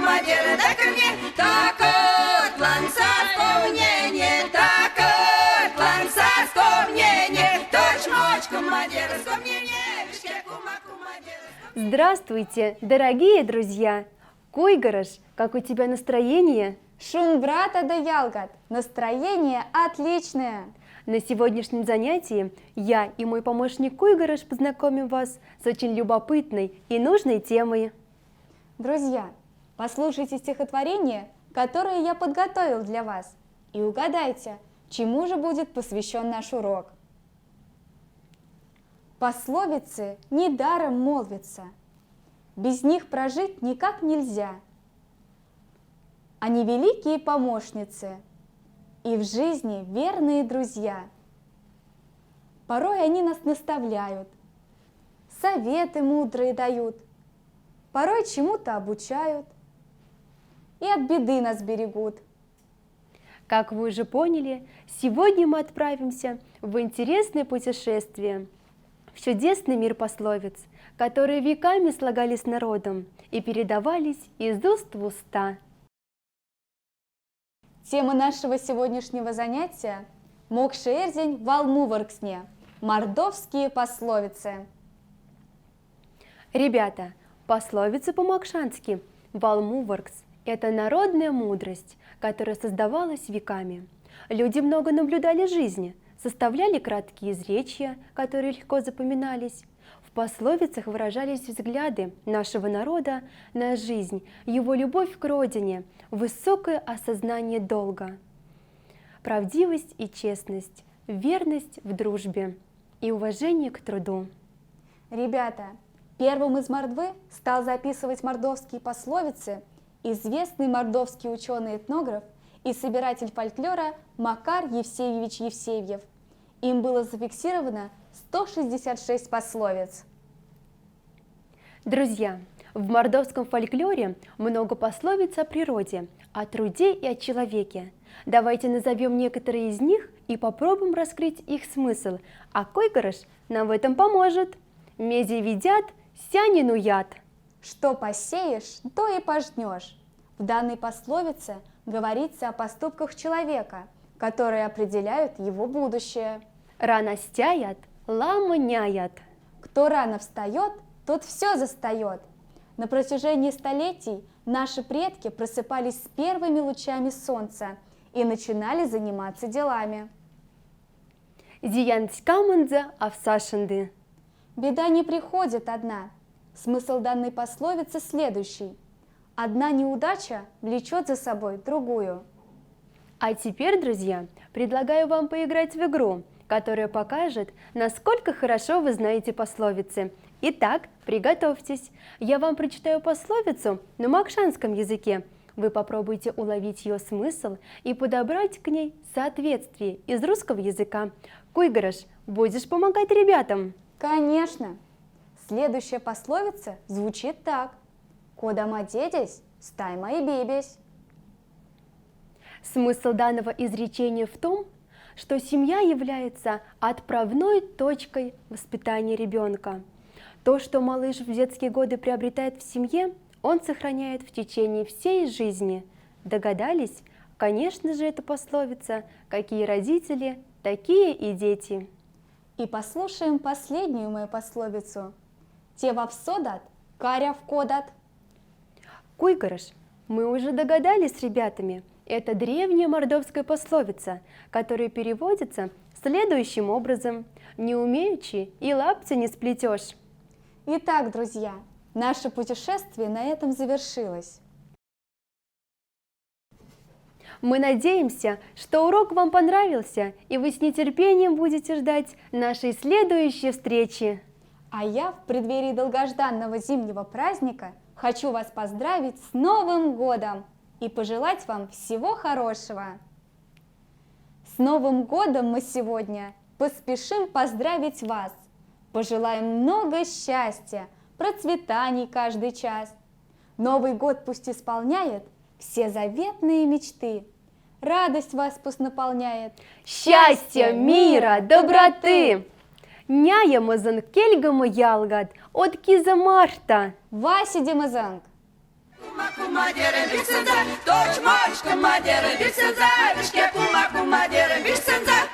кумадир, дай-ка мне такой план вспомнение, такой план вспомнение, точь-мочь, кумадир, вспомнение, вишке кума, кумадир. Здравствуйте, дорогие друзья! Куйгарыш, как у тебя настроение? Шум брата да ялгат. Настроение отличное. На сегодняшнем занятии я и мой помощник Куйгарыш познакомим вас с очень любопытной и нужной темой. Друзья, послушайте стихотворение, которое я подготовил для вас, и угадайте, чему же будет посвящен наш урок. Пословицы недаром молвятся, без них прожить никак нельзя. Они великие помощницы и в жизни верные друзья. Порой они нас наставляют, советы мудрые дают, порой чему-то обучают и от беды нас берегут. Как вы уже поняли, сегодня мы отправимся в интересное путешествие, в чудесный мир пословиц, которые веками слагались народом и передавались из уст в уста. Тема нашего сегодняшнего занятия – Мокшерзень Валмуварксне, мордовские пословицы. Ребята, пословица по-мокшански «Валмуваркс» – это народная мудрость, которая создавалась веками. Люди много наблюдали жизни, составляли краткие изречья, которые легко запоминались. В пословицах выражались взгляды нашего народа на жизнь, его любовь к родине, высокое осознание долга, правдивость и честность, верность в дружбе и уважение к труду. Ребята, первым из Мордвы стал записывать мордовские пословицы известный мордовский ученый-этнограф и собиратель фольклора Макар Евсеевич Евсеевьев. Им было зафиксировано 166 пословиц. Друзья, в мордовском фольклоре много пословиц о природе, о труде и о человеке. Давайте назовем некоторые из них и попробуем раскрыть их смысл, а Куйгарыш нам в этом поможет. Меди видят, сянину яд. Что посеешь, то и пожнешь. В данной пословице говорится о поступках человека, которые определяют его будущее. Рано стяят, ламыняят. Кто рано встает, тот все застает. На протяжении столетий наши предки просыпались с первыми лучами солнца и начинали заниматься делами. Зиянтькаманза авсашинды. Беда не приходит одна. Смысл данной пословицы следующий. Одна неудача влечет за собой другую. А теперь, друзья, предлагаю вам поиграть в игру, которая покажет, насколько хорошо вы знаете пословицы. Итак, приготовьтесь. Я вам прочитаю пословицу на мокшанском языке. Вы попробуйте уловить ее смысл и подобрать к ней соответствие из русского языка. Куйгарыш, будешь помогать ребятам? Конечно. Следующая пословица звучит так. «Кодама дедесь, стай мои бебесь». Смысл данного изречения в том, что семья является отправной точкой воспитания ребенка. То, что малыш в детские годы приобретает в семье, он сохраняет в течение всей жизни. Догадались? Конечно же, это пословица «Какие родители, такие и дети». И послушаем последнюю мою пословицу. «Те вовсодат, каря вкодат». Куйгарыш, мы уже догадались с ребятами. Это древняя мордовская пословица, которая переводится следующим образом: «Не умеючи и лапти не сплетешь». Итак, друзья, наше путешествие на этом завершилось. Мы надеемся, что урок вам понравился, и вы с нетерпением будете ждать нашей следующей встречи. А я в преддверии долгожданного зимнего праздника хочу вас поздравить с Новым годом и пожелать вам всего хорошего. С Новым годом мы сегодня поспешим поздравить вас. Пожелаем много счастья, процветаний каждый час. Новый год пусть исполняет все заветные мечты. Радость вас пусть наполняет. Счастья, мира, доброты! Няямазан кельгама ялгад от киза Марта. Васи Демазанг! Кума дерем бишсенза, точь мочка мадерем бишсенза, бишке кума дерем бишсенза.